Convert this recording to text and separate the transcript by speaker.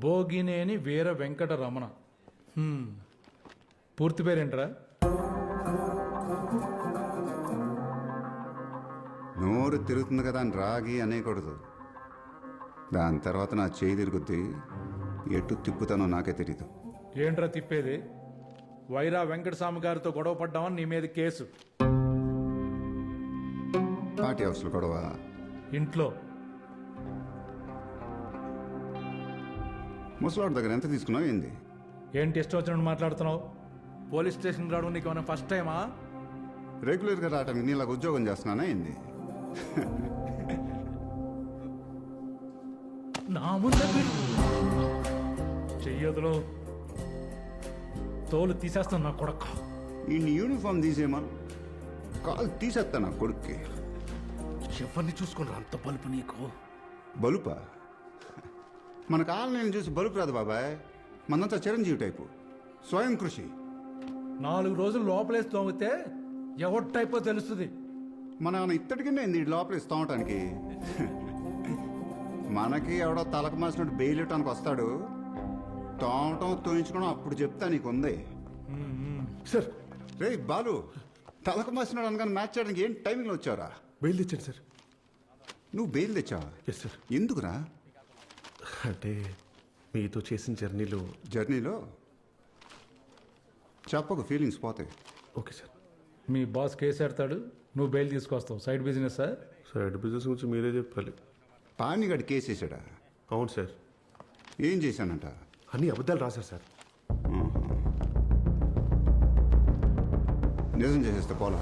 Speaker 1: భోగినేని వీర వెంకట రమణ. పూర్తి పేరేంట్రా?
Speaker 2: నోరు తిరుగుతుంది కదా అని రాగి అనేకూడదు. దాని తర్వాత నా చేయి తిరుగుద్ది, ఎటు తిప్పుతానో నాకే తెలీదు.
Speaker 1: ఏంట్రా తిప్పేది? వైరా వెంకటస్వామి గారితో గొడవ పడ్డామని నీ మీద కేసు.
Speaker 2: పార్టీ హౌస్లో గొడవ?
Speaker 1: ఇంట్లో.
Speaker 2: ముసలాడి దగ్గర ఎంత తీసుకున్నావు ఏంది?
Speaker 1: ఏంటి ఇష్టం వచ్చినట్టు మాట్లాడుతున్నావు? పోలీస్ స్టేషన్ రావడం నీకు ఏమైనా ఫస్ట్ టైమా?
Speaker 2: రెగ్యులర్గా రావటానికి నీలాగా ఉద్యోగం చేస్తున్నానా ఏంది?
Speaker 1: నా ముందు చెయ్యదులో తోలు తీసేస్తాను నా కొడుకు.
Speaker 2: ఈ యూనిఫామ్ తీసేమా, కాలు తీసేస్తా నా కొడుక్కి.
Speaker 1: ఎవరిని చూసుకుని అంత బలుపు నీకు?
Speaker 2: బలుపా? మన కాలనీని చూసి బలుపు రాదు బాబాయ్. మనంతా చిరంజీవి టైపు, స్వయం కృషి.
Speaker 1: 4 రోజులు లోపలేసి తోమితే ఎవరి టైపో తెలుస్తుంది.
Speaker 2: మన ఇత్తడికి నేను లోపల ఇస్తామటానికి. మనకి ఎవడో తలకు మాసినట్టు బెయిల్ ఇవ్వటానికి వస్తాడు, తోమటం తోయించుకోవడం అప్పుడు చెప్తా నీకుంది.
Speaker 1: సార్
Speaker 2: రే బాలు, తలకు మాసినాడు అనగానే మ్యాచ్ చేయడానికి ఏం టైమింగ్లో వచ్చావరా?
Speaker 3: బెయిల్ తెచ్చాను సార్.
Speaker 2: నువ్వు బెయిల్ తెచ్చావా?
Speaker 3: Yes sir.
Speaker 2: ఎందుకురా?
Speaker 3: అంటే మీతో చేసిన
Speaker 2: జర్నీలో చెప్పకు, ఫీలింగ్స్ పోతాయి.
Speaker 3: Okay sir.
Speaker 1: మీ బాస్ కేసు ఎడతాడు, నువ్వు బెయిల్ తీసుకొస్తావు. Side business sir.
Speaker 3: Side business గురించి మీరే చెప్పాలి.
Speaker 2: పానిగాడు కేసు వేసాడా?
Speaker 3: అవును సార్.
Speaker 2: ఏం చేశానంట?
Speaker 3: అన్ని అబద్ధాలు రాశారు సార్.
Speaker 2: నిజం చేసేస్తే పోలా.